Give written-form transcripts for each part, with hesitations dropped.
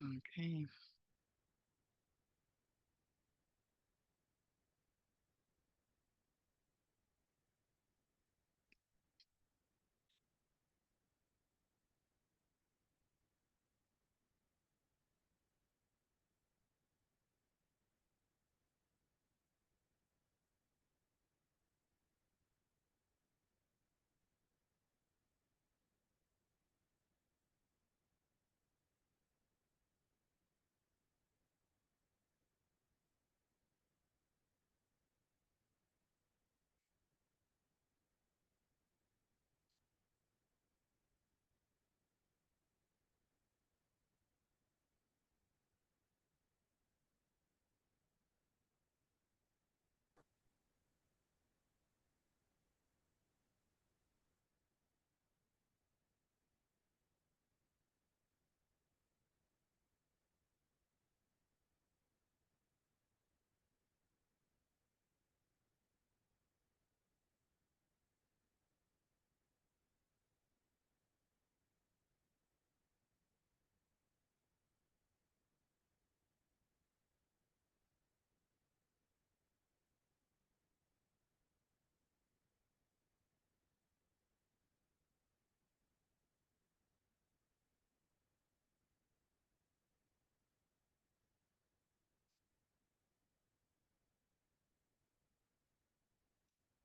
Okay.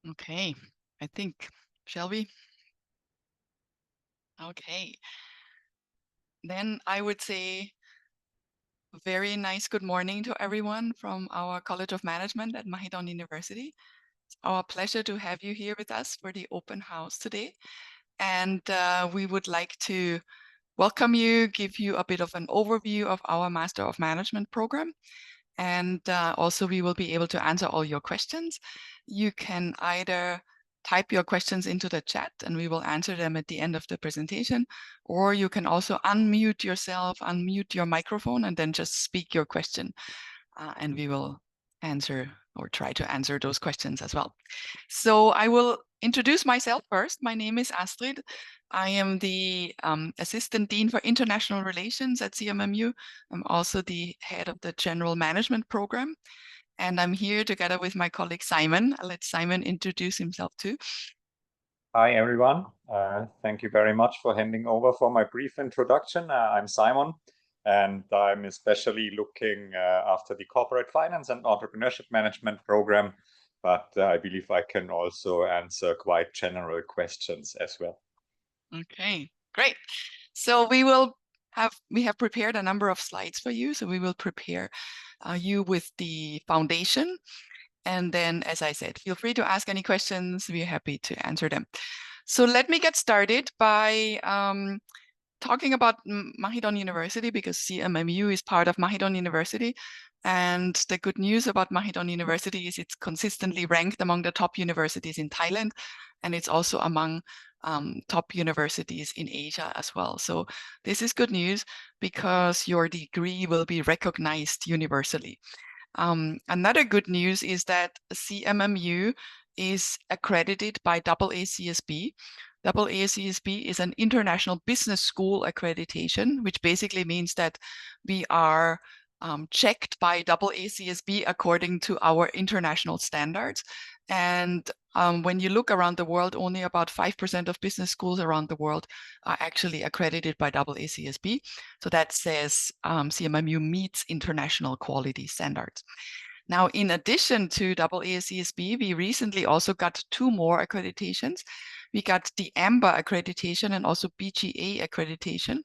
Okay. I think, shall we? Okay. Then I would say very nice good morning to everyone from our College of Management at Mahidol University. It's our pleasure to have you here with us for the open house today. And we would like to welcome you, give you a bit of an overview of our Master of Management program. And also we will be able to answer all your questions. You can either type your questions into the chat and we will answer them at the end of the presentation, or you can also unmute yourself, unmute your microphone, and then just speak your question. And we will answer or try to answer those questions as well. So I will introduce myself first. My name is Astrid. I am the Assistant Dean for International Relations at CMMU. I'm also the head of the General Management Program. And I'm here together with my colleague Simon. I'll let Simon introduce himself too. Hi, everyone. Thank you very much for handing over for my brief introduction. I'm Simon, and I'm especially looking after the Corporate Finance and Entrepreneurship Management program, but I believe I can also answer quite general questions as well. Okay, great. So we have prepared a number of slides for you. So we will prepare you with the foundation. And then, as I said, feel free to ask any questions. We're happy to answer them. So let me get started by talking about Mahidol University, because CMMU is part of Mahidol University. And the good news about Mahidol University is it's consistently ranked among the top universities in Thailand. And it's also among top universities in Asia as well. So this is good news because your degree will be recognized universally. Another good news is that CMMU is accredited by AACSB. AACSB is an international business school accreditation, which basically means that we are checked by AACSB according to our international standards. And when you look around the world, only about 5% of business schools around the world are actually accredited by AACSB. So that says CMMU meets international quality standards. Now, in addition to AACSB, we recently also got 2 more accreditations. We got the AMBA accreditation and also BGA accreditation,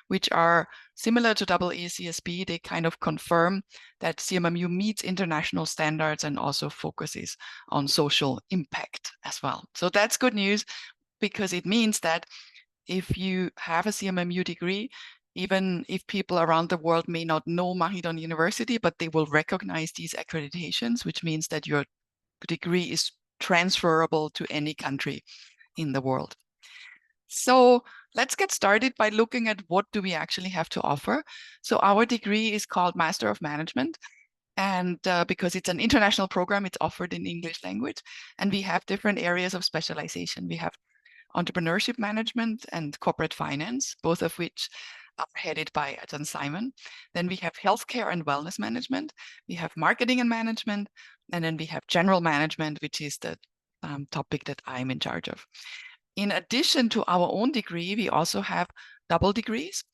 which are similar to AACSB. They kind of confirm that CMMU meets international standards and also focuses on social impact as well. So that's good news because it means that if you have a CMMU degree, even if people around the world may not know Mahidol University, but they will recognize these accreditations, which means that your degree is transferable to any country in the world. So let's get started by looking at what do we actually have to offer. So our degree is called Master of Management. And because it's an international program, it's offered in English language. And we have different areas of specialization. We have entrepreneurship management and corporate finance, both of which are headed by Ajahn Simon. Then we have healthcare and wellness management. We have marketing and management. And then we have general management, which is the topic that I'm in charge of. In addition to our own degree, we also have double degrees.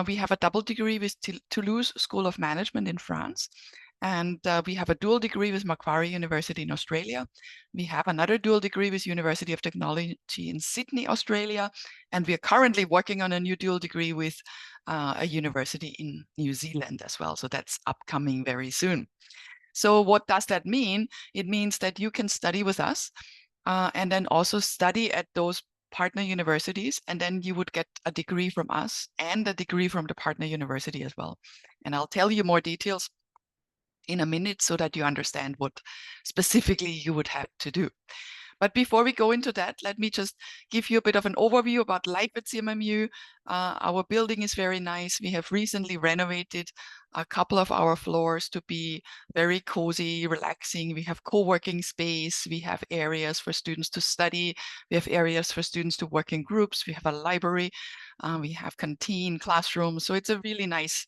We have a double degree with Toulouse School of Management in France. And we have a dual degree with Macquarie University in Australia. We have another dual degree with University of Technology in Sydney, Australia. And we are currently working on a new dual degree with a university in New Zealand as well. So that's upcoming very soon. So what does that mean? It means that you can study with us and then also study at those partner universities, and then you would get a degree from us and a degree from the partner university as well. And I'll tell you more details in a minute so that you understand what specifically you would have to do. But before we go into that, let me just give you a bit of an overview about life at CMMU. Our building is very nice. We have recently renovated a couple of our floors to be very cozy, relaxing. We have co-working space. We have areas for students to study. We have areas for students to work in groups. We have a library. We have canteen, classrooms. So it's a really nice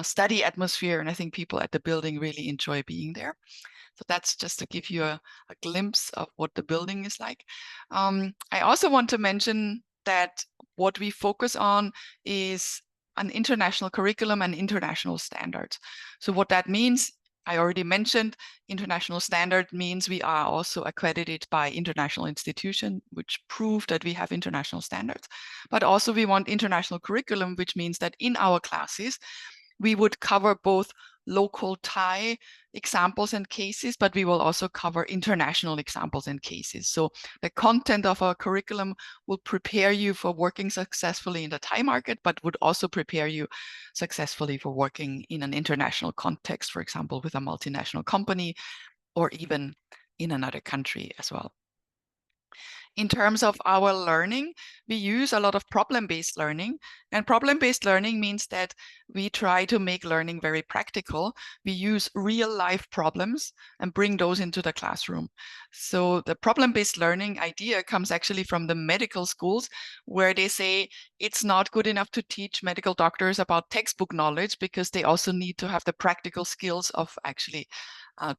study atmosphere. And I think people at the building really enjoy being there. So that's just to give you a glimpse of what the building is like. I also want to mention that what we focus on is an international curriculum and international standards. So what that means, I already mentioned, international standard means we are also accredited by international institution, which prove that we have international standards. But also we want international curriculum, which means that in our classes, we would cover both local Thai examples and cases, but we will also cover international examples and cases. So the content of our curriculum will prepare you for working successfully in the Thai market, but would also prepare you successfully for working in an international context, for example, with a multinational company or even in another country as well. In terms of our learning, we use a lot of problem-based learning. And problem-based learning means that we try to make learning very practical. We use real-life problems and bring those into the classroom. So the problem-based learning idea comes actually from the medical schools, where they say it's not good enough to teach medical doctors about textbook knowledge because they also need to have the practical skills of actually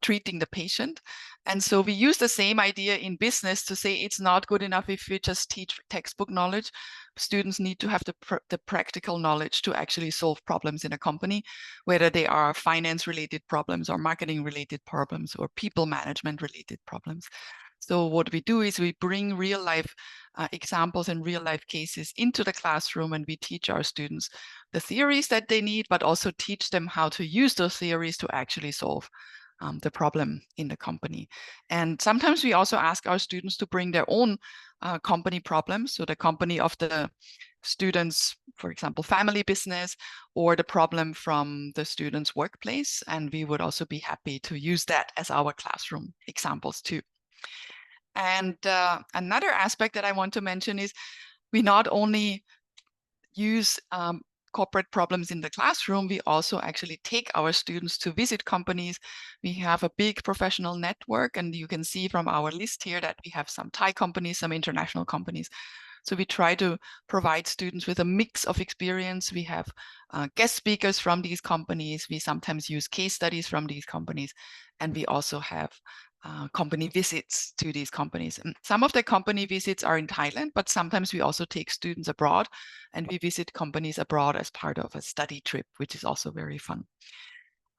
treating the patient. And so we use the same idea in business to say it's not good enough if we just teach textbook knowledge. Students need to have the practical knowledge to actually solve problems in a company, whether they are finance-related problems or marketing-related problems or people management-related problems. So what we do is we bring real-life examples and real-life cases into the classroom, and we teach our students the theories that they need, but also teach them how to use those theories to actually solve the problem in the company. And sometimes we also ask our students to bring their own company problems. So the company of the students, for example, family business, or the problem from the student's workplace. And we would also be happy to use that as our classroom examples too. And another aspect that I want to mention is we not only use corporate problems in the classroom, we also actually take our students to visit companies. We have a big professional network, and you can see from our list here that we have some Thai companies, some international companies. So we try to provide students with a mix of experience. We have guest speakers from these companies. We sometimes use case studies from these companies, and we also have company visits to these companies. And some of the company visits are in Thailand, but sometimes we also take students abroad and we visit companies abroad as part of a study trip, which is also very fun.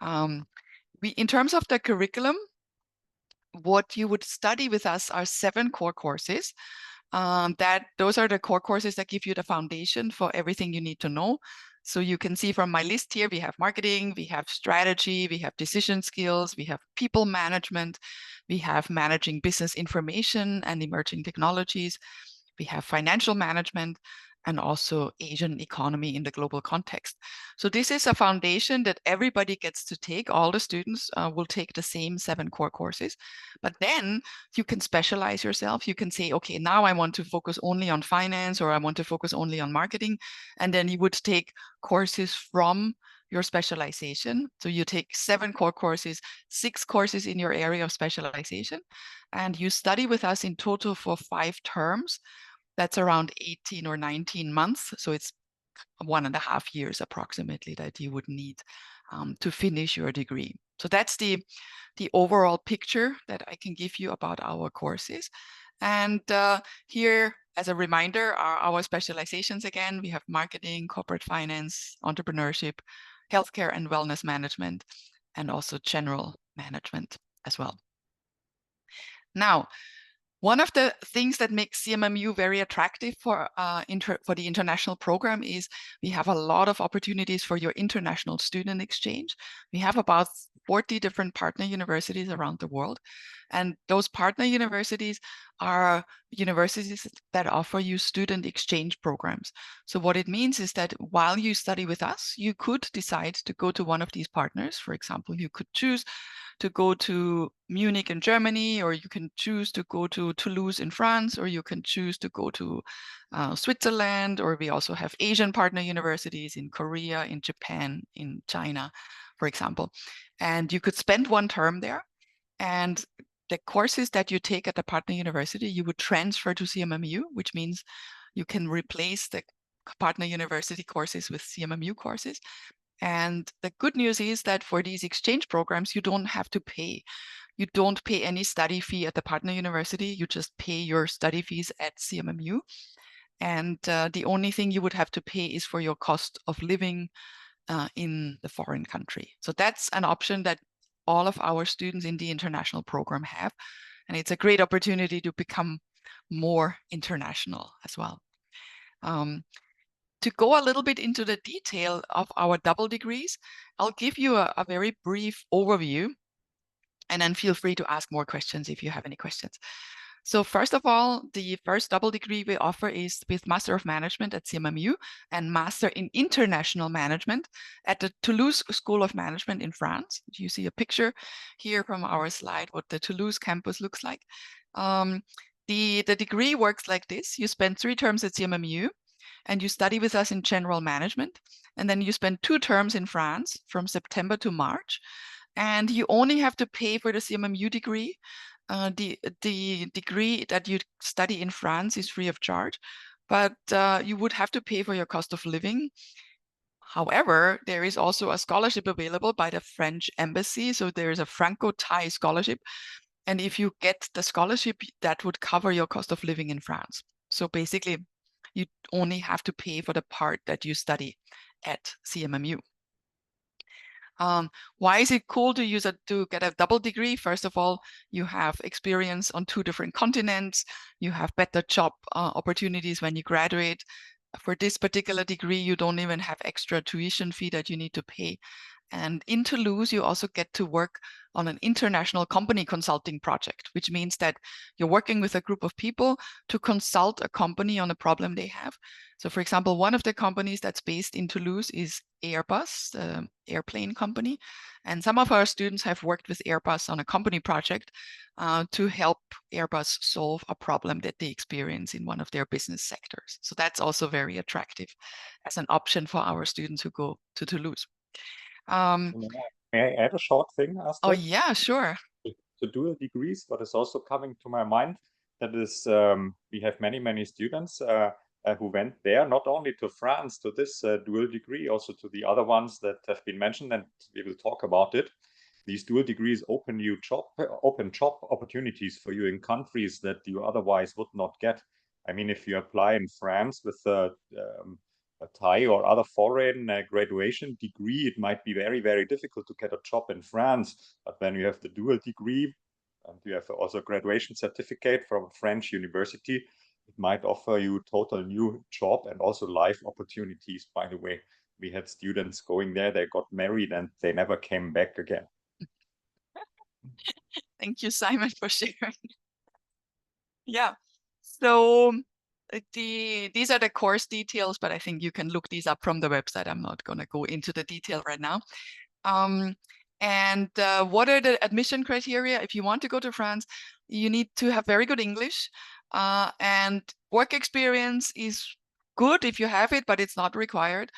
In terms of the curriculum, what you would study with us are 7 core courses. Those are the core courses that give you the foundation for everything you need to know. So you can see from my list here, we have marketing, we have strategy, we have decision skills, we have people management, we have managing business information and emerging technologies, we have financial management, and also Asian economy in the global context. So this is a foundation that everybody gets to take. All the students will take the same 7 core courses, but then you can specialize yourself. You can say, okay, now I want to focus only on finance, or I want to focus only on marketing. And then you would take courses from your specialization. So you take 7 core courses, 6 courses in your area of specialization, and you study with us in total for 5 terms. That's around 18 or 19 months. So it's 1.5 years approximately that you would need to finish your degree. So that's the overall picture that I can give you about our courses. And here, as a reminder, are our specializations again. We have marketing, corporate finance, entrepreneurship, healthcare and wellness management, and also general management as well. Now, one of the things that makes CMMU very attractive for the international program is we have a lot of opportunities for your international student exchange. We have about 40 different partner universities around the world. And those partner universities are universities that offer you student exchange programs. So what it means is that while you study with us, you could decide to go to one of these partners. For example, you could choose to go to Munich in Germany, or you can choose to go to Toulouse in France, or you can choose to go to Switzerland, or we also have Asian partner universities in Korea, in Japan, in China, for example. And you could spend 1 term there, and the courses that you take at the partner university, you would transfer to CMMU, which means you can replace the partner university courses with CMMU courses. And the good news is that for these exchange programs, you don't have to pay. You don't pay any study fee at the partner university. You just pay your study fees at CMMU. And the only thing you would have to pay is for your cost of living in the foreign country. So that's an option that all of our students in the international program have. And it's a great opportunity to become more international as well. To go a little bit into the detail of our double degrees, I'll give you a very brief overview, and then feel free to ask more questions if you have any questions. So first of all, the first double degree we offer is with Master of Management at CMMU and Master in International Management at the Toulouse School of Management in France. You see a picture here from our slide what the Toulouse campus looks like. The degree works like this. You spend 3 terms at CMMU, and you study with us in general management. And then you spend 2 terms in France from September to March. And you only have to pay for the CMMU degree. The degree that you study in France is free of charge, but you would have to pay for your cost of living. However, there is also a scholarship available by the French embassy. So there is a Franco-Thai scholarship. And if you get the scholarship, that would cover your cost of living in France. So basically, you only have to pay for the part that you study at CMMU. Why is it cool to get a double degree? First of all, you have experience on 2 different continents. You have better job opportunities when you graduate. For this particular degree, you don't even have extra tuition fee that you need to pay. And in Toulouse, you also get to work on an international company consulting project, which means that you're working with a group of people to consult a company on a problem they have. So for example, one of the companies that's based in Toulouse is Airbus, the airplane company. And some of our students have worked with Airbus on a company project to help Airbus solve a problem that they experience in one of their business sectors. So that's also very attractive as an option for our students who go to Toulouse. May I add a short thing, Astrid? Oh, yeah, sure. The dual degrees, what is also coming to my mind, that is, we have many students who went there, not only to France, to this dual degree, also to the other ones that have been mentioned, and we will talk about it. These dual degrees open job opportunities for you in countries that you otherwise would not get. I mean, if you apply in France with a Thai or other foreign graduation degree, it might be very difficult to get a job in France. But when you have the dual degree and you have also a graduation certificate from a French university, it might offer you total new job and also life opportunities. By the way, we had students going there, they got married and they never came back again. Thank you, Simon, for sharing. Yeah. So these are the course details, but I think you can look these up from the website. I'm not going to go into the detail right now. And what are the admission criteria? If you want to go to France, you need to have very good English, and work experience is good if you have it, but it's not required.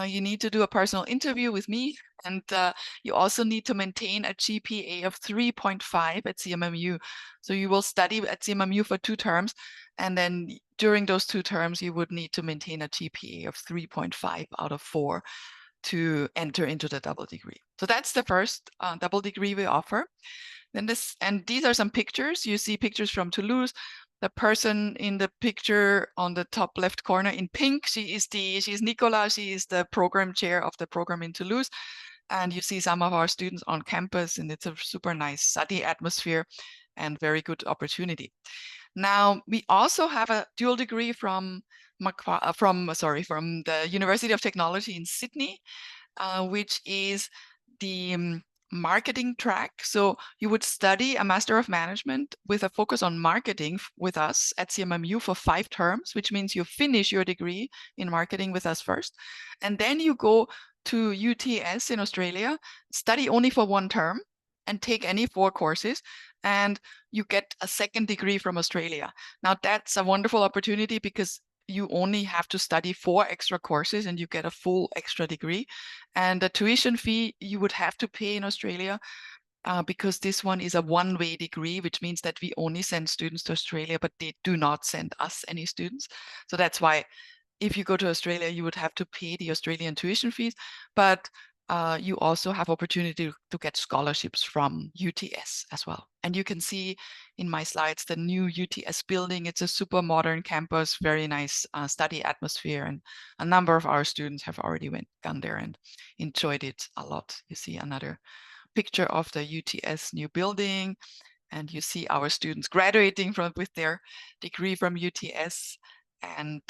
You need to do a personal interview with me, and you also need to maintain a GPA of 3.5 at CMMU. So you will study at CMMU for 2 terms, and then during those 2 terms, you would need to maintain a GPA of 3.5 out of 4 to enter into the double degree. So that's the first double degree we offer. Then these are some pictures. You see pictures from Toulouse. The person in the picture on the top left corner in pink, she's Nicola. She is the program chair of the program in Toulouse. And you see some of our students on campus, and it's a super nice study atmosphere and very good opportunity. Now, we also have a dual degree from the University of Technology in Sydney, which is the marketing track. So you would study a Master of Management with a focus on marketing with us at CMMU for 5 terms, which means you finish your degree in marketing with us first. And then you go to UTS in Australia, study only for 1 term and take any 4 courses, and you get a second degree from Australia. Now that's a wonderful opportunity because you only have to study 4 extra courses and you get a full extra degree. And the tuition fee you would have to pay in Australia because this one is a one-way degree, which means that we only send students to Australia, but they do not send us any students. So that's why if you go to Australia, you would have to pay the Australian tuition fees, but you also have opportunity to get scholarships from UTS as well. And you can see in my slides the new UTS building. It's a super modern campus, very nice study atmosphere, and a number of our students have already gone there and enjoyed it a lot. You see another picture of the UTS new building, and you see our students graduating with their degree from UTS. And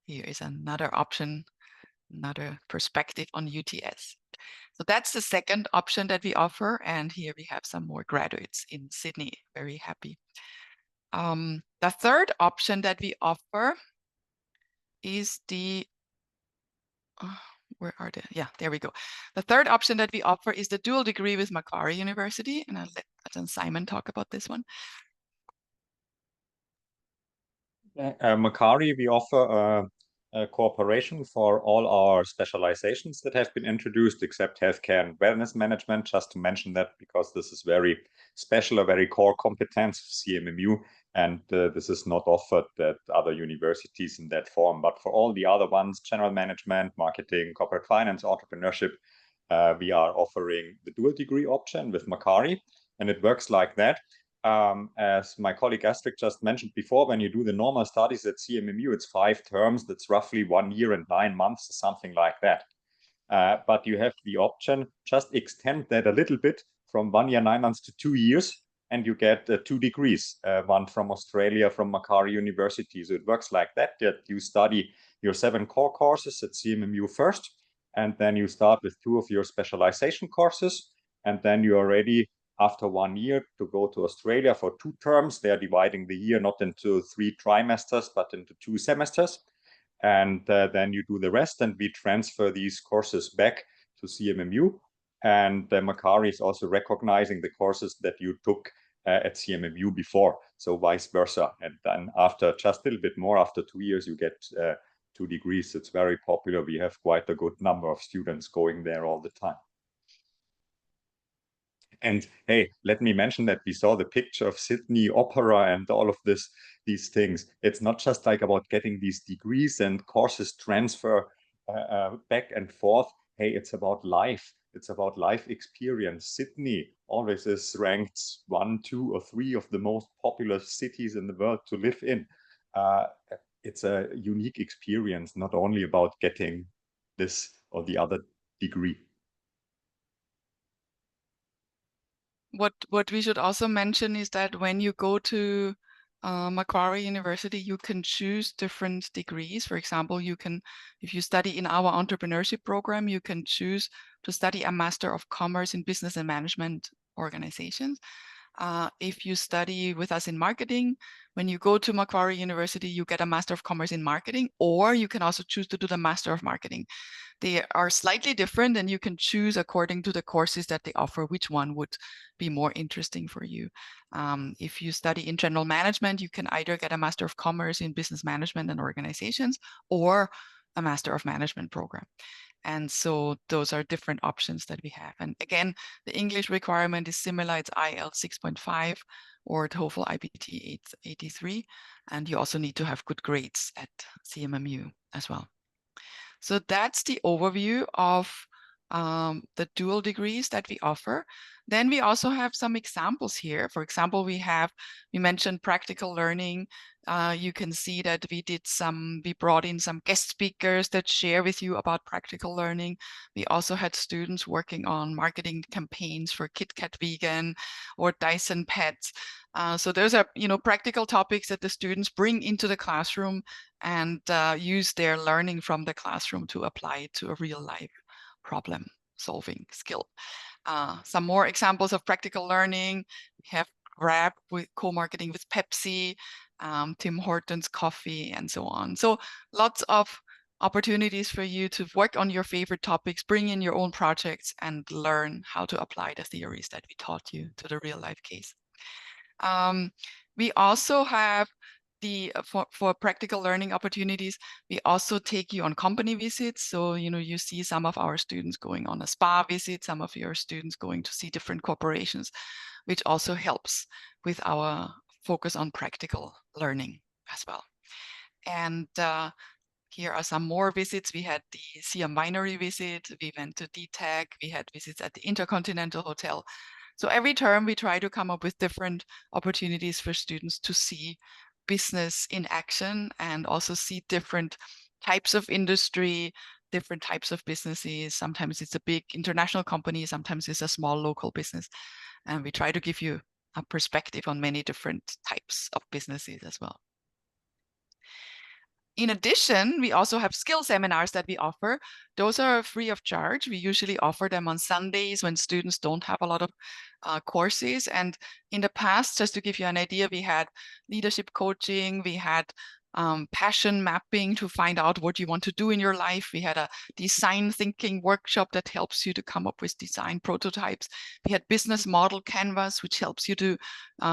here is another option, another perspective on UTS. So that's the second option that we offer. And here we have some more graduates in Sydney, very happy. The third option that we offer is where are they? Yeah, there we go. The third option that we offer is the dual degree with Macquarie University. And I'll let Simon talk about this one. Macquarie, we offer a cooperation for all our specializations that have been introduced, except healthcare and wellness management, just to mention that because this is very special, a very core competence of CMMU, and this is not offered at other universities in that form. But for all the other ones, general management, marketing, corporate finance, entrepreneurship, we are offering the dual degree option with Macquarie, and it works like that. As my colleague Astrid just mentioned before, when you do the normal studies at CMMU, it's 5 terms. That's roughly 1 year and 9 months, something like that. But you have the option, just extend that a little bit from 1 year, 9 months to 2 years, and you get 2 degrees, one from Australia, from Macquarie University. So it works like that you study your 7 core courses at CMMU first, and then you start with 2 of your specialization courses, and then you are ready after 1 year to go to Australia for 2 terms. They are dividing the year not into 3 trimesters, but into 2 semesters. And then you do the rest, and we transfer these courses back to CMMU. And Macquarie is also recognizing the courses that you took at CMMU before, so vice versa. And then after just a little bit more, after 2 years, you get 2 degrees. It's very popular. We have quite a good number of students going there all the time. And hey, let me mention that we saw the picture of Sydney Opera and all of these things. It's not just like about getting these degrees and courses transfer back and forth. Hey, it's about life. It's about life experience. Sydney always is ranked 1, 2, or 3 of the most popular cities in the world to live in. It's a unique experience, not only about getting this or the other degree. What we should also mention is that when you go to Macquarie University, you can choose different degrees. For example, if you study in our entrepreneurship program, you can choose to study a Master of Commerce in Business and Management Organizations. If you study with us in marketing, when you go to Macquarie University, you get a Master of Commerce in Marketing, or you can also choose to do the Master of Marketing. They are slightly different, and you can choose according to the courses that they offer, which one would be more interesting for you. If you study in general management, you can either get a Master of Commerce in Business Management and Organizations, or a Master of Management program. And so those are different options that we have. And again, the English requirement is similar. It's IELTS 6.5 or TOEFL IBT 83. And you also need to have good grades at CMMU as well. So that's the overview of the dual degrees that we offer. Then we also have some examples here. For example, we mentioned practical learning. You can see that we brought in some guest speakers that share with you about practical learning. We also had students working on marketing campaigns for KitKat Vegan or Dyson Pets. So those are, practical topics that the students bring into the classroom and use their learning from the classroom to apply it to a real life problem solving skill. Some more examples of practical learning. We have Grab with co-marketing with Pepsi, Tim Hortons coffee, and so on. So lots of opportunities for you to work on your favorite topics, bring in your own projects, and learn how to apply the theories that we taught you to the real life case. We also have for practical learning opportunities, we also take you on company visits. So, you see some of our students going on a spa visit, some of your students going to see different corporations, which also helps with our focus on practical learning as well. And here are some more visits. We had the Siam Winery visit, we went to DTEC, we had visits at the Intercontinental Hotel. So every term we try to come up with different opportunities for students to see business in action and also see different types of industry, different types of businesses. Sometimes it's a big international company, sometimes it's a small local business. And we try to give you a perspective on many different types of businesses as well. In addition, we also have skill seminars that we offer. Those are free of charge. We usually offer them on Sundays when students don't have a lot of courses. And in the past, just to give you an idea, we had leadership coaching, we had passion mapping to find out what you want to do in your life. We had a design thinking workshop that helps you to come up with design prototypes. We had business model canvas, which helps you to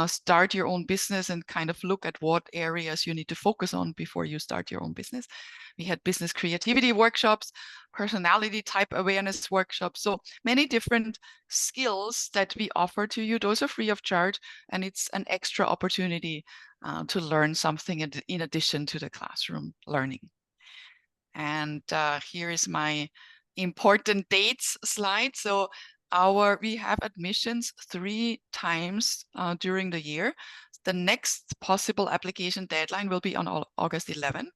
start your own business and kind of look at what areas you need to focus on before you start your own business. We had business creativity workshops, personality type awareness workshops. So many different skills that we offer to you. Those are free of charge, and it's an extra opportunity to learn something in addition to the classroom learning. And here is my important dates slide. So we have admissions 3 times during the year. The next possible application deadline will be on August 11.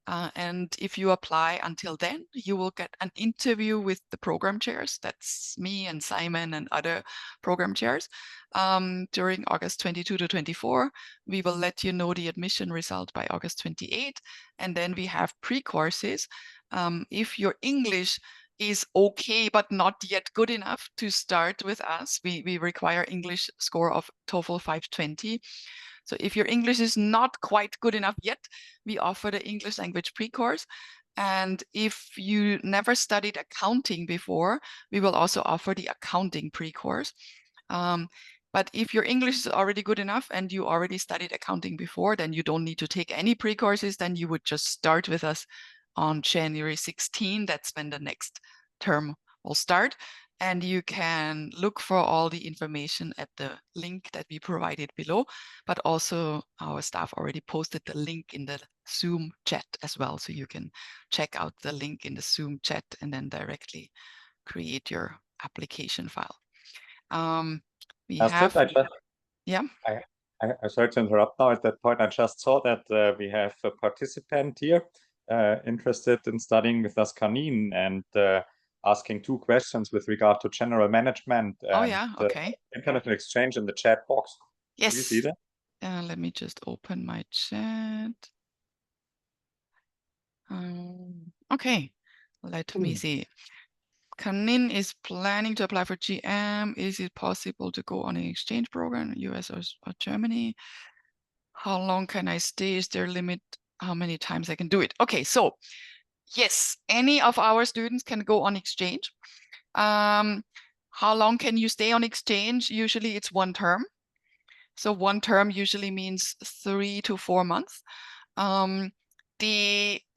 And if you apply until then, you will get an interview with the program chairs. That's me and Simon and other program chairs. During August 22 to 24, we will let you know the admission result by August 28. And then we have pre-courses. If your English is okay, but not yet good enough to start with us, we require English score of TOEFL 520. So if your English is not quite good enough yet, we offer the English language pre-course. And if you never studied accounting before, we will also offer the accounting pre-course. But if your English is already good enough and you already studied accounting before, then you don't need to take any pre-courses. Then you would just start with us on January 16. That's when the next term will start. And you can look for all the information at the link that we provided below, but also our staff already posted the link in the Zoom chat as well. So you can check out the link in the Zoom chat and then directly create your application file. Sorry to interrupt now. At that point, I just saw that we have a participant here interested in studying with us, Kanin, and asking 2 questions with regard to general management and international exchange in the chat box. Yes. Do you see that? Let me just open my chat. Okay, let me see. Kanin is planning to apply for GM. Is it possible to go on an exchange program in US or Germany? How long can I stay? Is there a limit how many times I can do it? Okay, so yes, any of our students can go on exchange. How long can you stay on exchange? Usually it's 1 term. So 1 term usually means 3 to 4 months.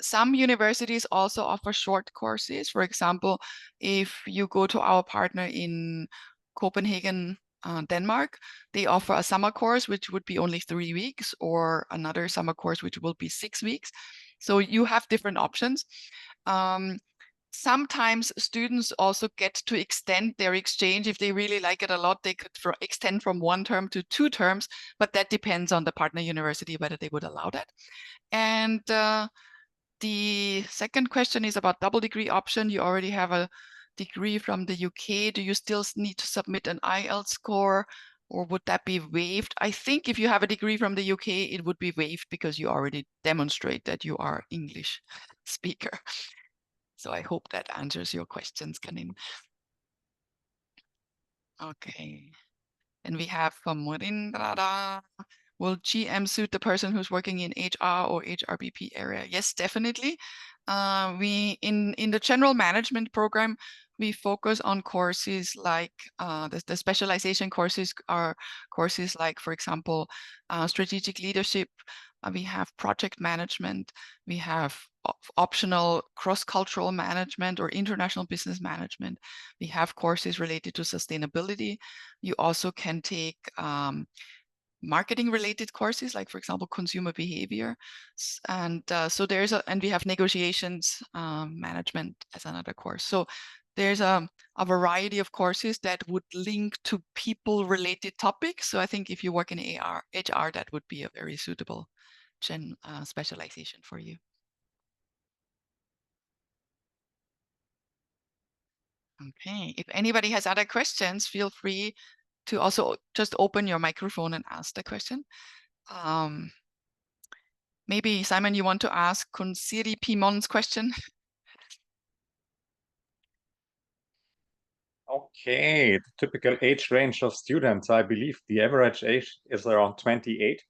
Some universities also offer short courses. For example, if you go to our partner in Copenhagen, Denmark, they offer a summer course, which would be only 3 weeks, or another summer course, which will be 6 weeks. So you have different options. Sometimes students also get to extend their exchange. If they really like it a lot, they could extend from 1 term to 2 terms, but that depends on the partner university, whether they would allow that. And the second question is about double degree option. You already have a degree from the UK. Do you still need to submit an IELTS score, or would that be waived? I think if you have a degree from the UK, it would be waived because you already demonstrate that you are English speaker. So I hope that answers your questions, Kanin. Okay. And we have from Murindrada, will GM suit the person who's working in HR or HRBP area? Yes, definitely. We in the general management program, we focus on courses like the specialization courses are courses like, for example, strategic leadership. We have project management. We have optional cross-cultural management or international business management. We have courses related to sustainability. You also can take marketing related courses, like for example, consumer behavior. And so and we have negotiations management as another course. So there's a variety of courses that would link to people related topics. So I think if you work in HR, that would be a very suitable specialization for you. Okay, if anybody has other questions, feel free to also just open your microphone and ask the question. Maybe Simon, you want to ask Consiri Pimon's question? Okay, the typical age range of students, I believe the average age is around 28.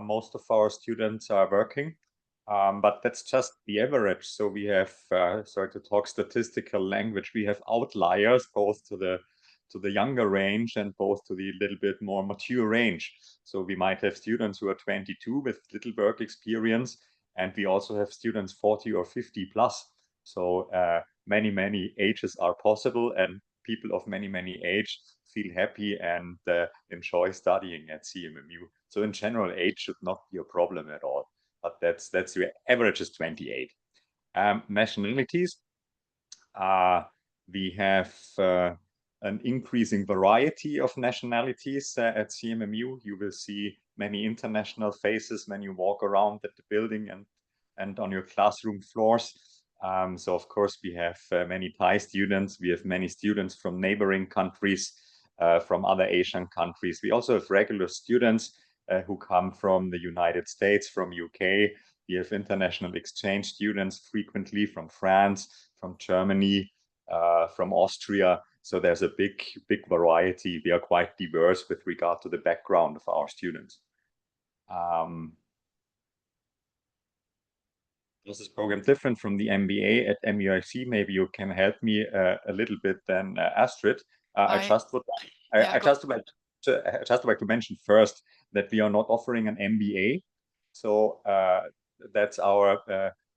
Most of our students are working, but that's just the average. So we have, sorry to talk statistical language, we have outliers both to the younger range and both to the little bit more mature range. So we might have students who are 22 with little work experience, and we also have students 40 or 50 plus. So many ages are possible, and people of many age feel happy and enjoy studying at CMMU. So in general, age should not be a problem at all. But that's the average is 28. Nationalities, we have an increasing variety of nationalities at CMMU. You will see many international faces when you walk around at the building and on your classroom floors. So of course we have many Thai students. We have many students from neighboring countries, from other Asian countries. We also have regular students who come from the United States, from UK. We have international exchange students frequently from France, from Germany, from Austria. So there's a big variety. We are quite diverse with regard to the background of our students. Is this program different from the MBA at MUIC? Maybe you can help me a little bit then, Astrid. I just would like to mention first that we are not offering an MBA. So that's our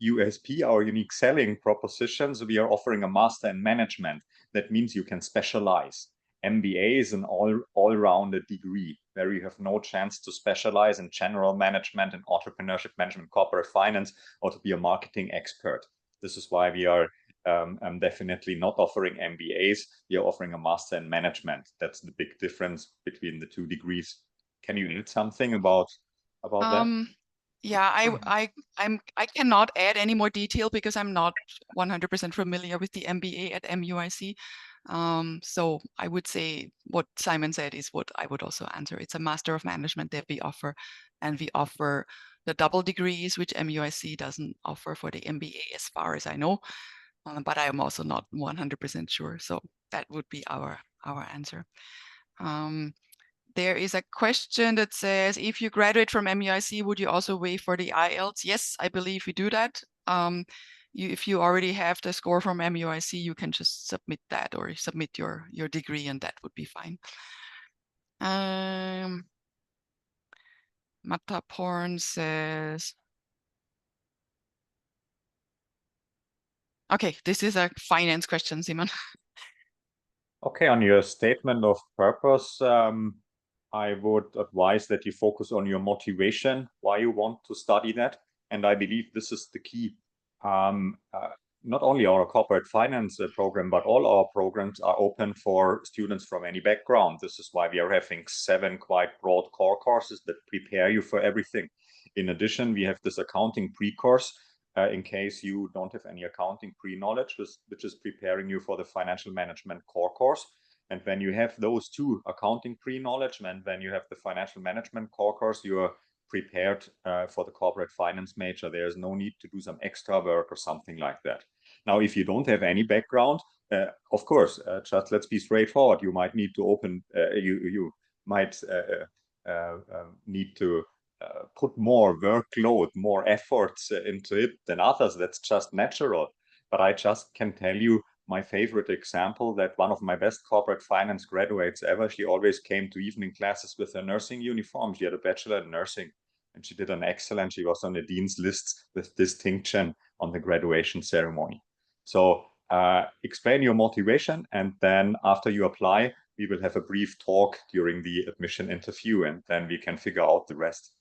USP, our unique selling proposition. So we are offering a master in management. That means you can specialize. MBA is an all-rounded degree where you have no chance to specialize in general management and entrepreneurship management, corporate finance, or to be a marketing expert. This is why we are definitely not offering MBAs. We are offering a master in management. That's the big difference between the two degrees. Can you add something about that? Yeah, I cannot add any more detail because I'm not 100% familiar with the MBA at MUIC. So I would say what Simon said is what I would also answer. It's a Master of Management that we offer, and we offer the double degrees, which MUIC doesn't offer for the MBA as far as I know. But I am also not 100% sure. So that would be our answer. There is a question that says, if you graduate from MUIC, would you also waive for the IELTS? Yes, I believe we do that. If you already have the score from MUIC, you can just submit that or submit your degree, and that would be fine. Mataporn says, Okay, this is a finance question, Simon. Okay, on your statement of purpose, I would advise that you focus on your motivation, why you want to study that. And I believe this is the key. Not only our corporate finance program, but all our programs are open for students from any background. This is why we are having 7 quite broad core courses that prepare you for everything. In addition, we have this accounting pre-course in case you don't have any accounting pre-knowledge, which is preparing you for the financial management core course. And when you have those 2, accounting pre-knowledge, and when you have the financial management core course, you are prepared for the corporate finance major. There's no need to do some extra work or something like that. Now, if you don't have any background, of course, just let's be straightforward. You might need to open, you might need to put more workload, more efforts into it than others. That's just natural. But I just can tell you my favorite example, that one of my best corporate finance graduates ever, she always came to evening classes with her nursing uniform. She had a bachelor in nursing and she did an excellent, she was on the dean's list with distinction on the graduation ceremony. So explain your motivation, and then after you apply, we will have a brief talk during the admission interview, and then we can figure out the rest.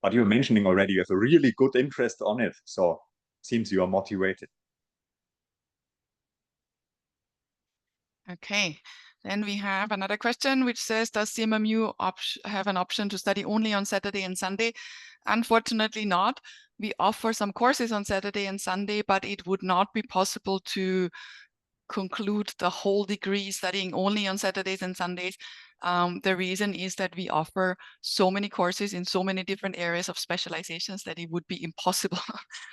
But you were mentioning already you have a really good interest on it, so seems you are motivated. Okay, then we have another question which says, does CMMU have an option to study only on Saturday and Sunday? Unfortunately not. We offer some courses on Saturday and Sunday, but it would not be possible to conclude the whole degree studying only on Saturdays and Sundays. The reason is that we offer so many courses in so many different areas of specializations that it would be impossible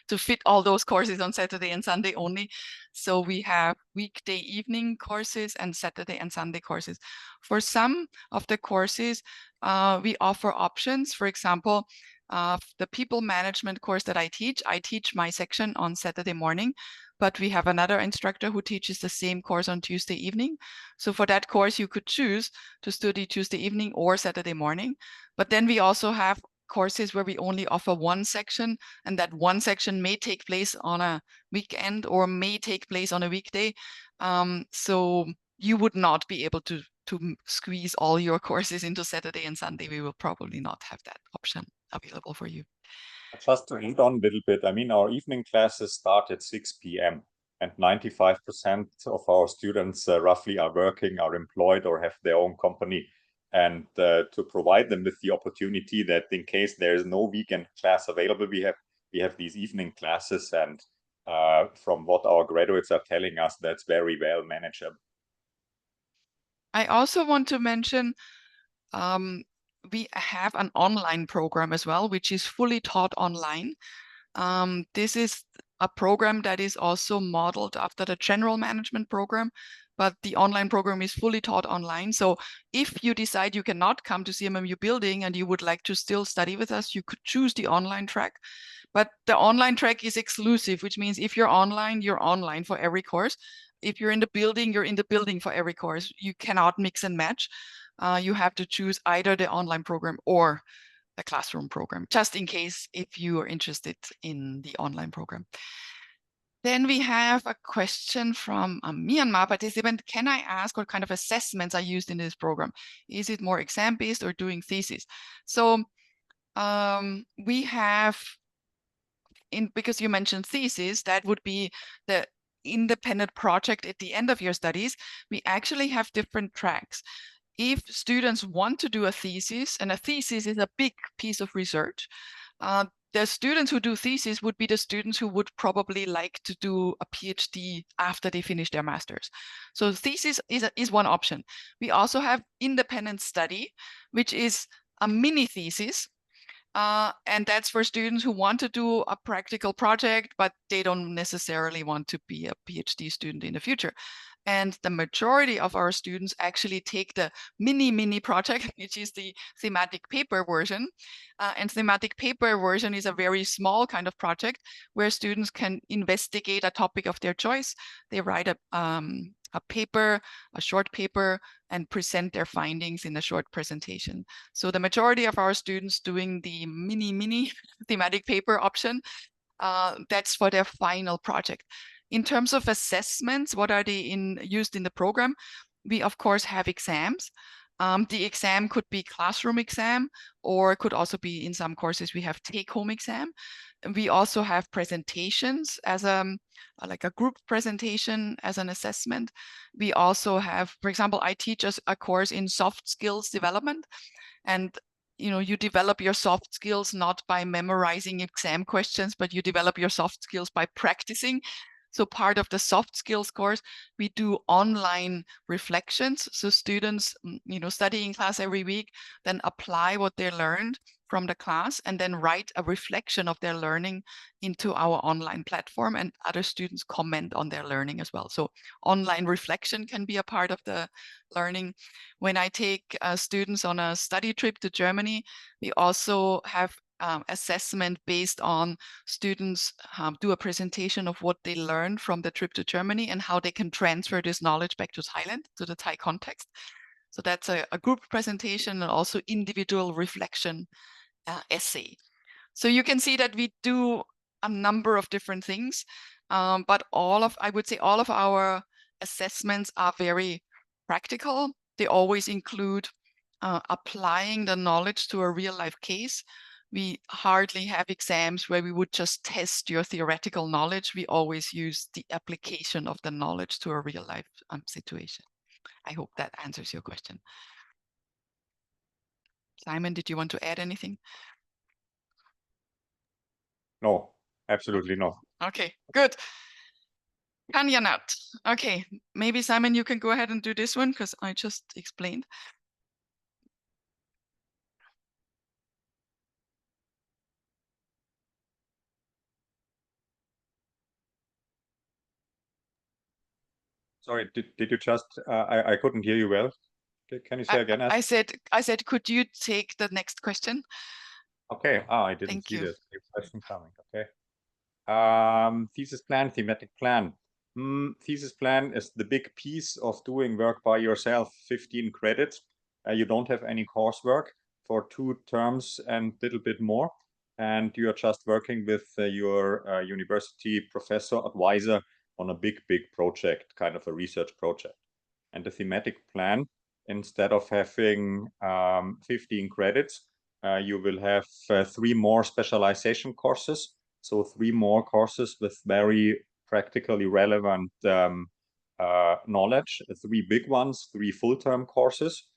to fit all those courses on Saturday and Sunday only. So we have weekday evening courses and Saturday and Sunday courses. For some of the courses, we offer options. For example, the people management course that I teach my section on Saturday morning, but we have another instructor who teaches the same course on Tuesday evening. So for that course, you could choose to study Tuesday evening or Saturday morning. But then we also have courses where we only offer one section, and that one section may take place on a weekend or may take place on a weekday. So you would not be able to squeeze all your courses into Saturday and Sunday. We will probably not have that option available for you. Just to add on a little bit, I mean, our evening classes start at 6 p.m. and 95% of our students roughly are working, are employed, or have their own company. And to provide them with the opportunity that in case there is no weekend class available, we have these evening classes, and from what our graduates are telling us, that's very well manageable. I also want to mention we have an online program as well, which is fully taught online. This is a program that is also modeled after the general management program, but the online program is fully taught online. So if you decide you cannot come to CMMU building and you would like to still study with us, you could choose the online track. But the online track is exclusive, which means if you're online for every course. If you're in the building, you're in the building for every course. You cannot mix and match. You have to choose either the online program or the classroom program, just in case if you are interested in the online program. Then we have a question from a Myanmar participant. Can I ask what kind of assessments are used in this program? Is it more exam-based or doing thesis? So we have, because you mentioned thesis, that would be the independent project at the end of your studies. We actually have different tracks. If students want to do a thesis, and a thesis is a big piece of research, the students who do thesis would be the students who would probably like to do a PhD after they finish their masters. So thesis is one option. We also have independent study, which is a mini thesis. And that's for students who want to do a practical project, but they don't necessarily want to be a PhD student in the future. And the majority of our students actually take the mini project, which is the thematic paper version. And thematic paper version is a very small kind of project where students can investigate a topic of their choice. They write a paper, a short paper, and present their findings in a short presentation. So the majority of our students doing the mini thematic paper option, that's for their final project. In terms of assessments, what are they used in the program? We of course have exams. The exam could be classroom exam, or it could also be, in some courses, we have take-home exam. And we also have presentations as like a group presentation as an assessment. We also have, for example, I teach a course in soft skills development, and you develop your soft skills not by memorizing exam questions, but you develop your soft skills by practicing. So part of the soft skills course, we do online reflections. So students, studying class every week, then apply what they learned from the class and then write a reflection of their learning into our online platform, and other students comment on their learning as well. So online reflection can be a part of the learning. When I take students on a study trip to Germany, we also have assessment based on students do a presentation of what they learned from the trip to Germany and how they can transfer this knowledge back to Thailand, to the Thai context. So that's a group presentation and also individual reflection essay. So you can see that we do a number of different things, but I would say all of our assessments are very practical. They always include applying the knowledge to a real life case. We hardly have exams where we would just test your theoretical knowledge. We always use the application of the knowledge to a real life situation. I hope that answers your question. Simon, did you want to add anything? No, absolutely not. Okay, good. Kanyanat. Okay, maybe Simon, you can go ahead and do this one because I just explained. Sorry, did you just, I couldn't hear you well. Can you say again? I said, could you take the next question? Okay, I didn't Thank see you. this question coming. Okay. Thesis plan, thematic plan. Thesis plan is the big piece of doing work by yourself, 15 credits. You don't have any coursework for 2 terms and a little bit more. And you are just working with your university professor advisor on a big project, kind of a research project. And the thematic plan, instead of having 15 credits, you will have 3 more specialization courses. So 3 more courses with very practically relevant knowledge, 3 big ones, 3 full-term courses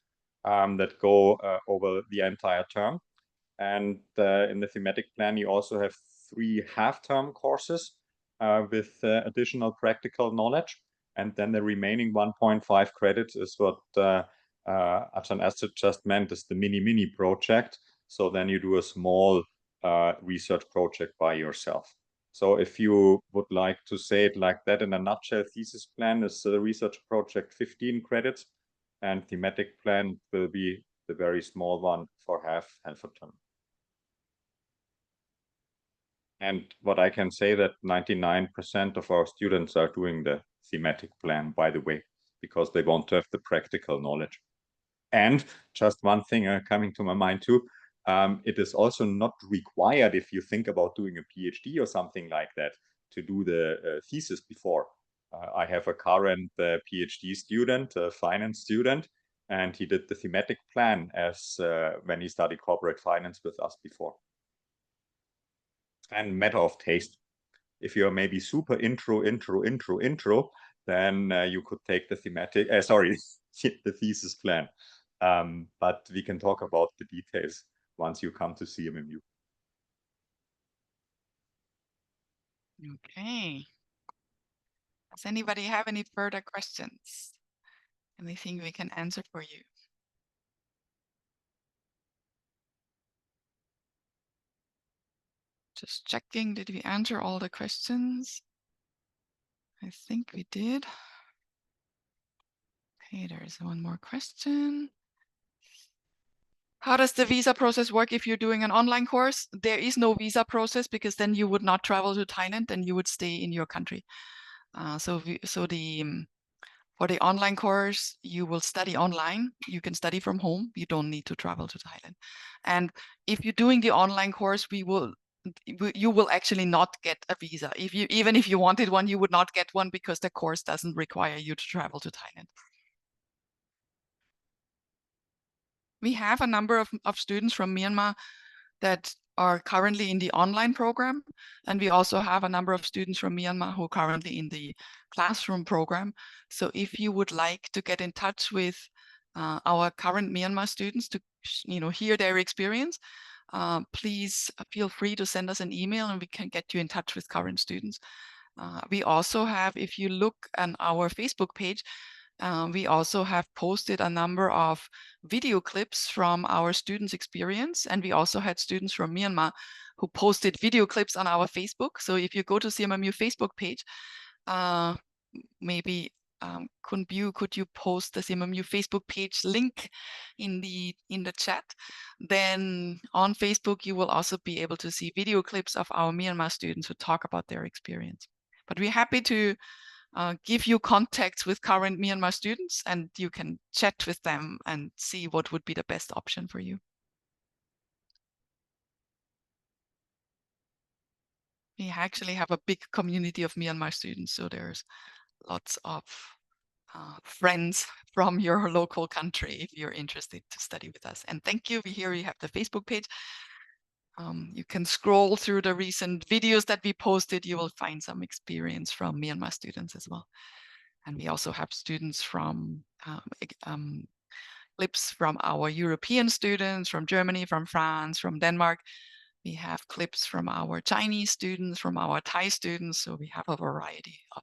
that go over the entire term. And in the thematic plan, you also have 3 half-term courses with additional practical knowledge. And then the remaining 1.5 credits is what Achan Astrid just meant is the mini project. So then you do a small research project by yourself. So if you would like to say it like that in a nutshell, thesis plan is a research project 15 credits, and thematic plan will be the very small one for half a term. And what I can say that 99% of our students are doing the thematic plan, by the way, because they want to have the practical knowledge. And just one thing coming to my mind too, it is also not required if you think about doing a PhD or something like that to do the thesis before. I have a current PhD student, a finance student, and he did the thematic plan as when he studied corporate finance with us before. And matter of taste. If you're maybe super intro, then you could take the thematic, the thesis plan. But we can talk about the details once you come to CMMU. Okay. Does anybody have any further questions? Anything we can answer for you? Just checking, did we answer all the questions? I think we did. Okay, there's one more question. How does the visa process work if you're doing an online course? There is no visa process because then you would not travel to Thailand and you would stay in your country. For the online course, you will study online. You can study from home. You don't need to travel to Thailand. And if you're doing the online course, we will you will actually not get a visa. Even if you wanted one, you would not get one because the course doesn't require you to travel to Thailand. We have a number of students from Myanmar that are currently in the online program. And we also have a number of students from Myanmar who are currently in the classroom program. So if you would like to get in touch with our current Myanmar students to hear their experience, please feel free to send us an email and we can get you in touch with current students. We also have, if you look on our Facebook page, we also have posted a number of video clips from our students' experience. And we also had students from Myanmar who posted video clips on our Facebook. So if you go to CMMU Facebook page, maybe Kunbu, could you post the CMMU Facebook page link in the chat? Then on Facebook, you will also be able to see video clips of our Myanmar students who talk about their experience. But we're happy to give you contacts with current Myanmar students, and you can chat with them and see what would be the best option for you. We actually have a big community of Myanmar students, so there's lots of friends from your local country if you're interested to study with us. And thank you. Here we have the Facebook page. You can scroll through the recent videos that we posted. You will find some experience from Myanmar students as well. And we also have students from clips from our European students, from Germany, from France, from Denmark. We have clips from our Chinese students, from our Thai students. So we have a variety of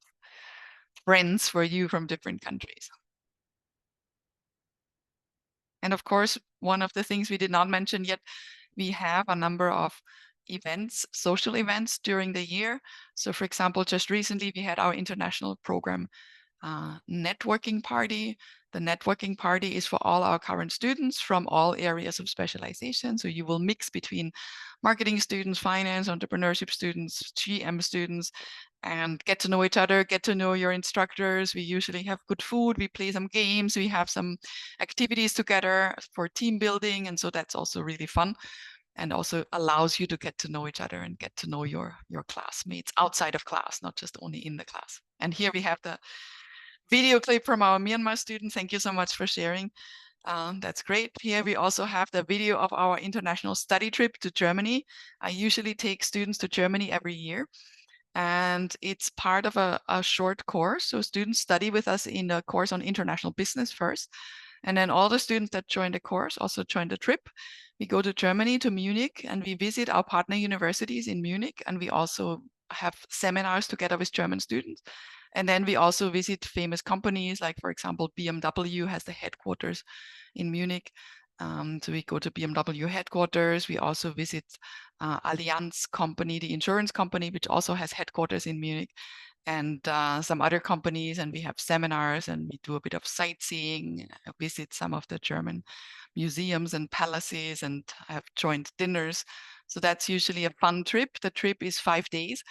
friends for you from different countries. And of course, one of the things we did not mention yet, we have a number of events, social events during the year. So for example, just recently we had our international program networking party. The networking party is for all our current students from all areas of specialization. So you will mix between marketing students, finance, entrepreneurship students, GM students, and get to know each other, get to know your instructors. We usually have good food, we play some games, we have some activities together for team building. And so that's also really fun and also allows you to get to know each other and get to know your classmates outside of class, not just only in the class. And here we have the video clip from our Myanmar student. Thank you so much for sharing. That's great. Here we also have the video of our international study trip to Germany. I usually take students to Germany every year. And it's part of a short course. So students study with us in a course on international business first. And then all the students that join the course also join the trip. We go to Germany, to Munich, and we visit our partner universities in Munich. And we also have seminars together with German students. And then we also visit famous companies, like, for example, BMW has the headquarters in Munich. So we go to BMW headquarters. We also visit Allianz company, the insurance company, which also has headquarters in Munich, and some other companies. And we have seminars and we do a bit of sightseeing, visit some of the German museums and palaces, and have joint dinners. So that's usually a fun trip. The trip is 5 days.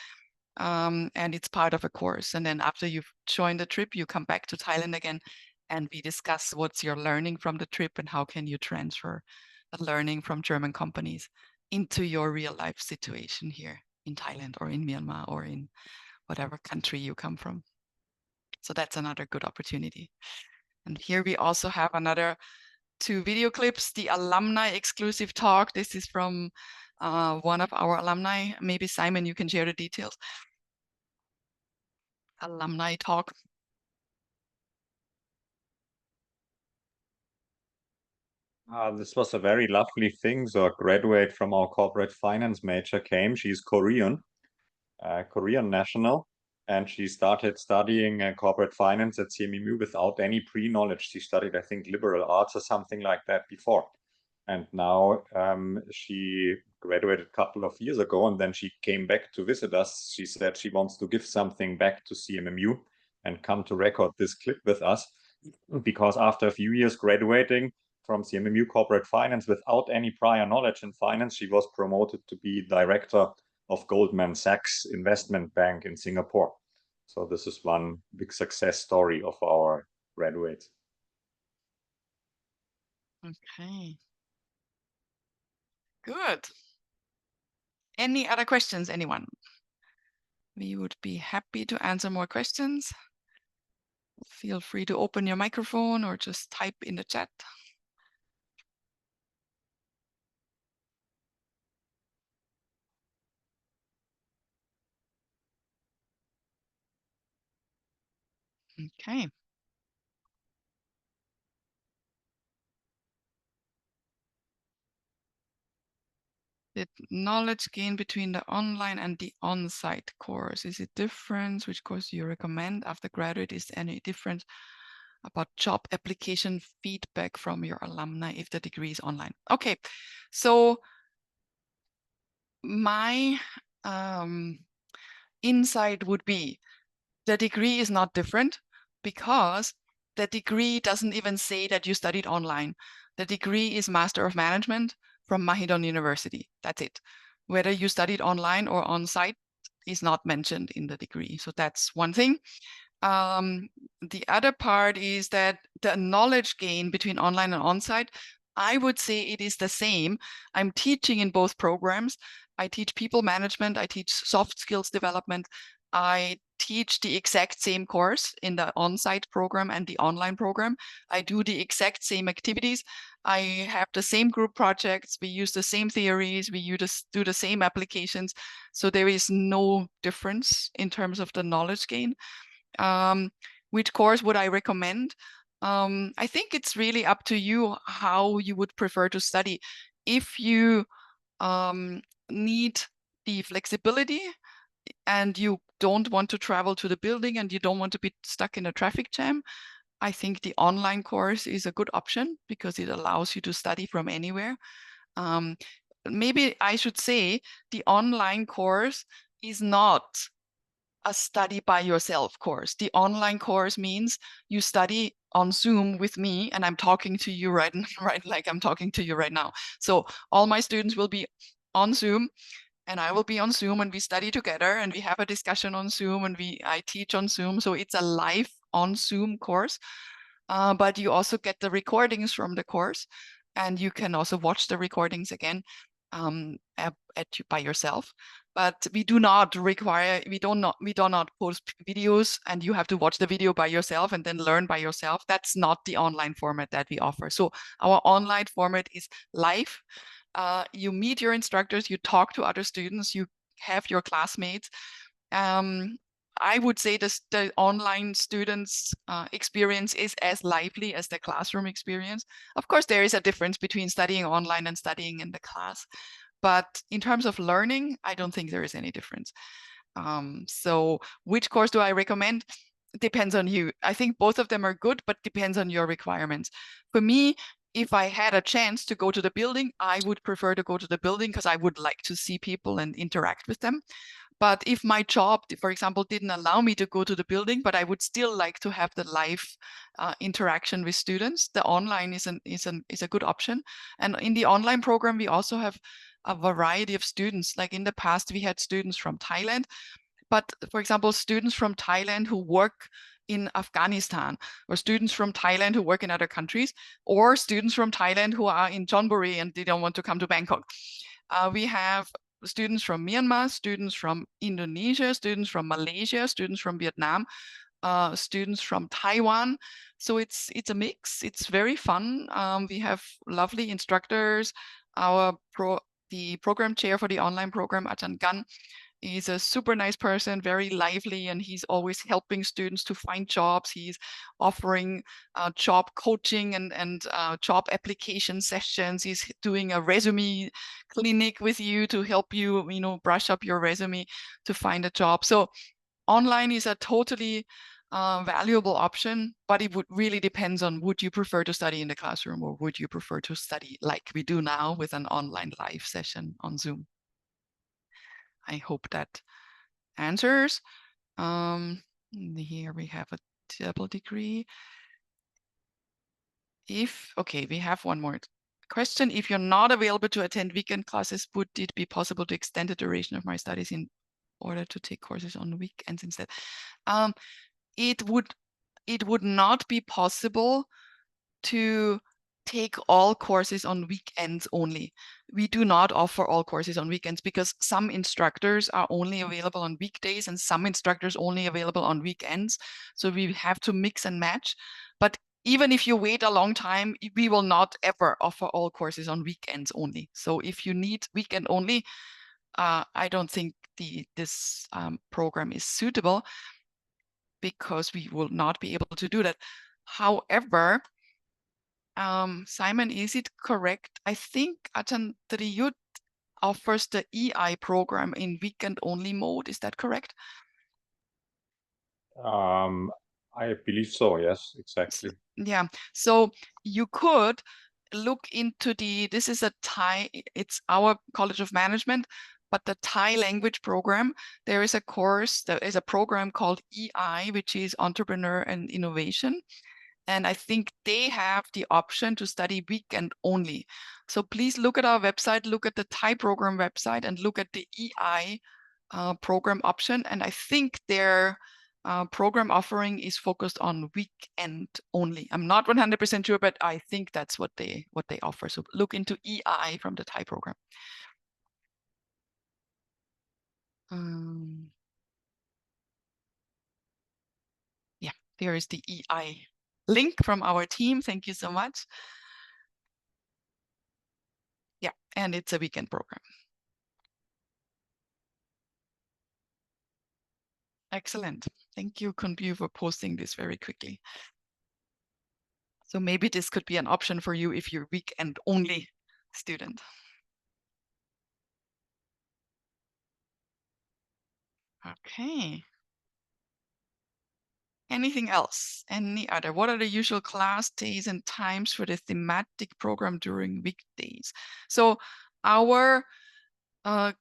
And it's part of a course. And then after you've joined the trip, you come back to Thailand again, and we discuss what's your learning from the trip and how can you transfer the learning from German companies into your real life situation here in Thailand or in Myanmar or in whatever country you come from. So that's another good opportunity. And here we also have another 2 video clips, the alumni exclusive talk. This is from one of our alumni. Maybe Simon, you can share the details. Alumni talk. This was a very lovely thing. So a graduate from our corporate finance major came. She's Korean, Korean national, and she started studying corporate finance at CMMU without any pre-knowledge. She studied, I think, liberal arts or something like that before. And now she graduated a couple of years ago, and then she came back to visit us. She said she wants to give something back to CMMU and come to record this clip with us, because after a few years graduating from CMMU Corporate Finance without any prior knowledge in finance, she was promoted to be director of Goldman Sachs Investment Bank in Singapore. So this is one big success story of our graduates. Okay. Good. Any other questions, anyone? We would be happy to answer more questions. Feel free to open your microphone or just type in the chat. Okay. The knowledge gain between the online and the on-site course. Is it different? Which course do you recommend after graduate? Is any difference about job application feedback from your alumni if the degree is online? Okay, so my insight would be the degree is not different because the degree doesn't even say that you studied online. The degree is Master of Management from Mahidol University. That's it. Whether you studied online or on site is not mentioned in the degree. So that's one thing. The other part is that the knowledge gain between online and on-site, I would say it is the same. I'm teaching in both programs. I teach people management. I teach soft skills development. I teach the exact same course in the on-site program and the online program. I do the exact same activities. I have the same group projects. We use the same theories. We do the same applications. So there is no difference in terms of the knowledge gain. Which course would I recommend? I think it's really up to you how you would prefer to study. If you need the flexibility and you don't want to travel to the building and you don't want to be stuck in a traffic jam, I think the online course is a good option because it allows you to study from anywhere. Maybe I should say the online course is not a study by yourself course. The online course means you study on Zoom with me and I'm talking to you right like I'm talking to you right now. So all my students will be on Zoom and I will be on Zoom and we study together and we have a discussion on Zoom and I teach on Zoom. So it's a live on Zoom course, but you also get the recordings from the course and you can also watch the recordings again by yourself. But we do not require, we do not post videos and you have to watch the video by yourself and then learn by yourself. That's not the online format that we offer. So our online format is live. You meet your instructors, you talk to other students, you have your classmates. I would say the online students' experience is as lively as the classroom experience. Of course, there is a difference between studying online and studying in the class. But in terms of learning, I don't think there is any difference. So which course do I recommend? Depends on you. I think both of them are good, but depends on your requirements. For me, if I had a chance to go to the building, I would prefer to go to the building because I would like to see people and interact with them. But if my job, for example, didn't allow me to go to the building, but I would still like to have the live interaction with students, the online is a good option. And in the online program, we also have a variety of students. Like in the past, we had students from Thailand, but for example, students from Thailand who work in Afghanistan, or students from Thailand who work in other countries, or students from Thailand who are in Chonburi and they don't want to come to Bangkok. We have students from Myanmar, students from Indonesia, students from Malaysia, students from Vietnam, students from Taiwan. So it's a mix. It's very fun. We have lovely instructors. The program chair for the online program, Ajahn Gan, is a super nice person, very lively, and he's always helping students to find jobs. He's offering job coaching and job application sessions. He's doing a resume clinic with you to help you, brush up your resume to find a job. So online is a totally valuable option, but it would really depends on would you prefer to study in the classroom or would you prefer to study like we do now with an online live session on Zoom. I hope that answers. Here we have a double degree. Okay, we have one more question. If you're not available to attend weekend classes, would it be possible to extend the duration of my studies in order to take courses on weekends instead? It would not be possible to take all courses on weekends only. We do not offer all courses on weekends because some instructors are only available on weekdays and some instructors only available on weekends. So we have to mix and match. But even if you wait a long time, we will not ever offer all courses on weekends only. So if you need weekend only, I don't think this program is suitable because we will not be able to do that. However, Simon, is it correct? I think Atantriyut offers the EI program in weekend only mode. Is that correct? I believe so. Yes, exactly. Yeah. So you could look into this is a Thai, it's our College of Management, but the Thai language program, there is a course, there is a program called EI, which is Entrepreneur and Innovation. And I think they have the option to study weekend only. So please look at our website, look at the Thai program website and look at the EI program option. And I think their program offering is focused on weekend only. I'm not 100% sure, but I think that's what they offer. So look into EI from the Thai program. Yeah, there is the EI link from our team. Thank you so much. Yeah, and it's a weekend program. Excellent. Thank you, Kunbu, for posting this very quickly. So maybe this could be an option for you if you're weekend only student. Okay. Anything else? Any other? What are the usual class days and times for the thematic program during weekdays? So our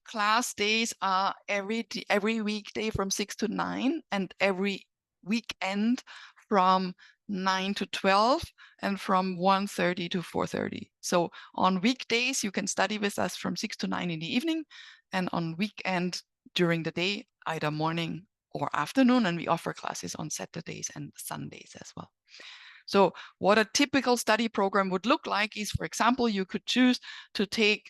class days are every weekday from 6 to 9 and every weekend from 9 to 12 and from 1:30 to 4:30. So on weekdays, you can study with us from 6 to 9 in the evening, and on weekend during the day, either morning or afternoon, and we offer classes on Saturdays and Sundays as well. So what a typical study program would look like is, for example, you could choose to take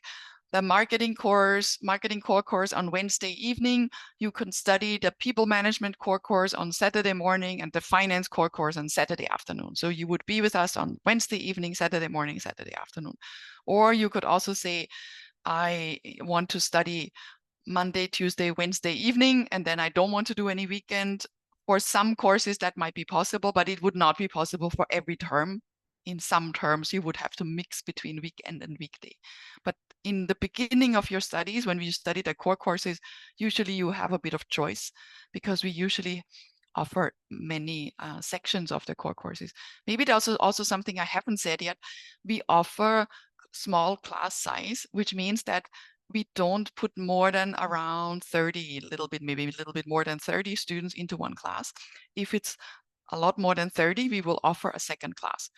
the marketing core course on Wednesday evening. You can study the people management core course on Saturday morning and the finance core course on Saturday afternoon. So you would be with us on Wednesday evening, Saturday morning, Saturday afternoon. Or you could also say, I want to study Monday, Tuesday, Wednesday evening, and then I don't want to do any weekend. For some courses that might be possible, but it would not be possible for every term. In some terms, you would have to mix between weekend and weekday. But in the beginning of your studies, when we study the core courses, usually you have a bit of choice because we usually offer many sections of the core courses. Maybe there's also something I haven't said yet. We offer small class size, which means that we don't put more than around 30, maybe a little bit more than 30 students into one class. If it's a lot more than 30, we will offer a second class.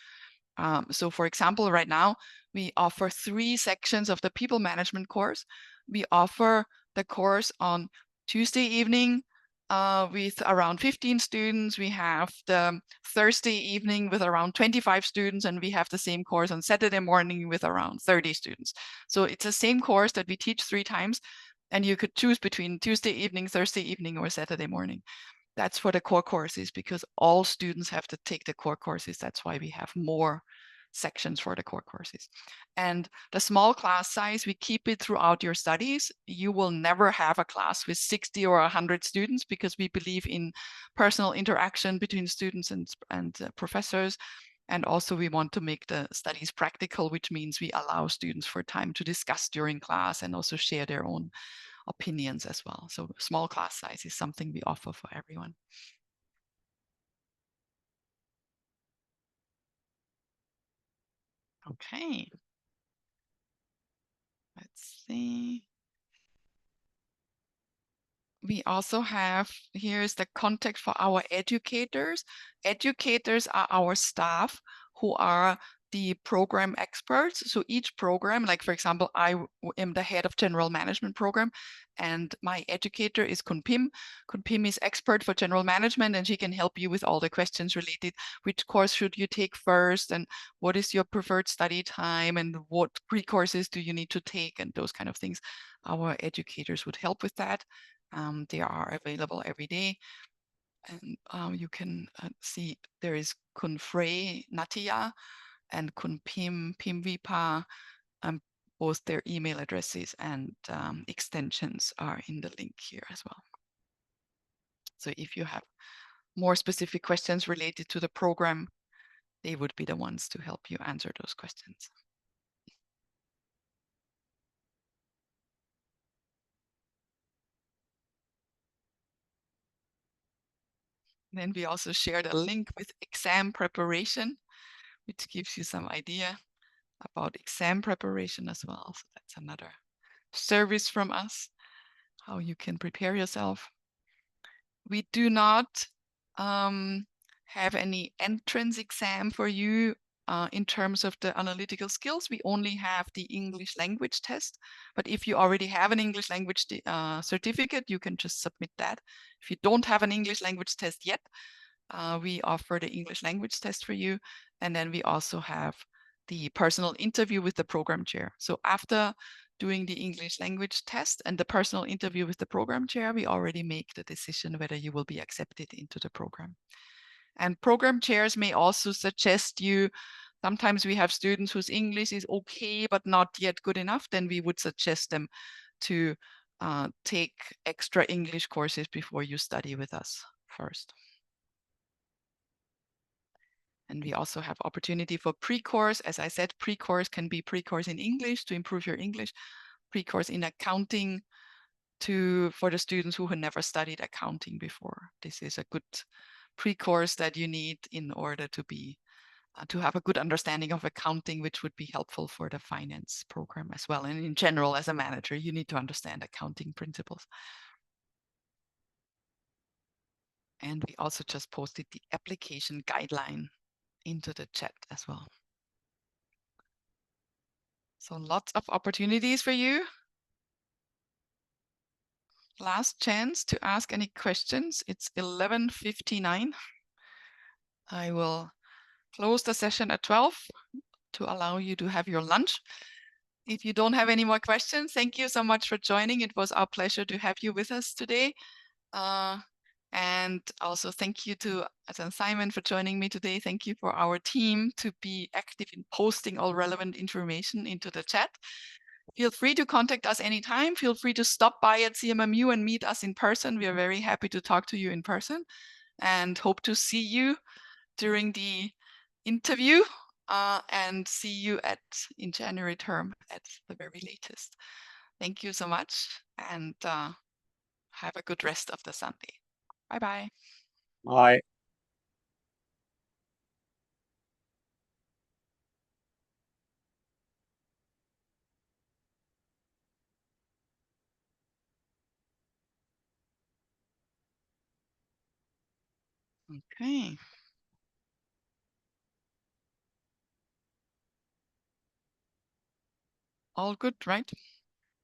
So for example, right now, we offer 3 sections of the people management course. We offer the course on Tuesday evening with around 15 students. We have the Thursday evening with around 25 students, and we have the same course on Saturday morning with around 30 students. So it's the same course that we teach 3 times, and you could choose between Tuesday evening, Thursday evening, or Saturday morning. That's for the core courses because all students have to take the core courses. That's why we have more sections for the core courses. And the small class size, we keep it throughout your studies. You will never have a class with 60 or 100 students because we believe in personal interaction between students and professors. And also we want to make the studies practical, which means we allow students for time to discuss during class and also share their own opinions as well. So small class size is something we offer for everyone. Okay. Let's see. We also have, here's the contact for our educators. Educators are our staff who are the program experts. So each program, like for example, I am the head of general management program, and my educator is Kunpim. Kunpim is expert for general management, and she can help you with all the questions related. Which course should you take first, and what is your preferred study time, and what pre-courses do you need to take, and those kind of things. Our educators would help with that. They are available every day. And you can see there is Kunfrey Natia and Kunpim Pimvipa. Both their email addresses and extensions are in the link here as well. So if you have more specific questions related to the program, they would be the ones to help you answer those questions. Then we also shared a link with exam preparation, which gives you some idea about exam preparation as well. So that's another service from us, how you can prepare yourself. We do not have any entrance exam for you in terms of the analytical skills. We only have the English language test. But if you already have an English language certificate, you can just submit that. If you don't have an English language test yet, we offer the English language test for you. And then we also have the personal interview with the program chair. So after doing the English language test and the personal interview with the program chair, we already make the decision whether you will be accepted into the program. And program chairs may also suggest you, sometimes we have students whose English is okay, but not yet good enough, then we would suggest them to take extra English courses before you study with us first. And we also have opportunity for pre-course. As I said, pre-course can be pre-course in English to improve your English, pre-course in accounting for the students who have never studied accounting before. This is a good pre-course that you need in order to have a good understanding of accounting, which would be helpful for the finance program as well. And in general, as a manager, you need to understand accounting principles. And we also just posted the application guideline into the chat as well. So lots of opportunities for you. Last chance to ask any questions. It's 11:59. I will close the session at 12 to allow you to have your lunch. If you don't have any more questions, thank you so much for joining. It was our pleasure to have you with us today. And also thank you to Simon for joining me today. Thank you for our team to be active in posting all relevant information into the chat. Feel free to contact us anytime. Feel free to stop by at CMMU and meet us in person. We are very happy to talk to you in person and hope to see you during the interview and see you in January term at the very latest. Thank you so much and have a good rest of the Sunday. Bye-bye. Bye. Okay. All good, right?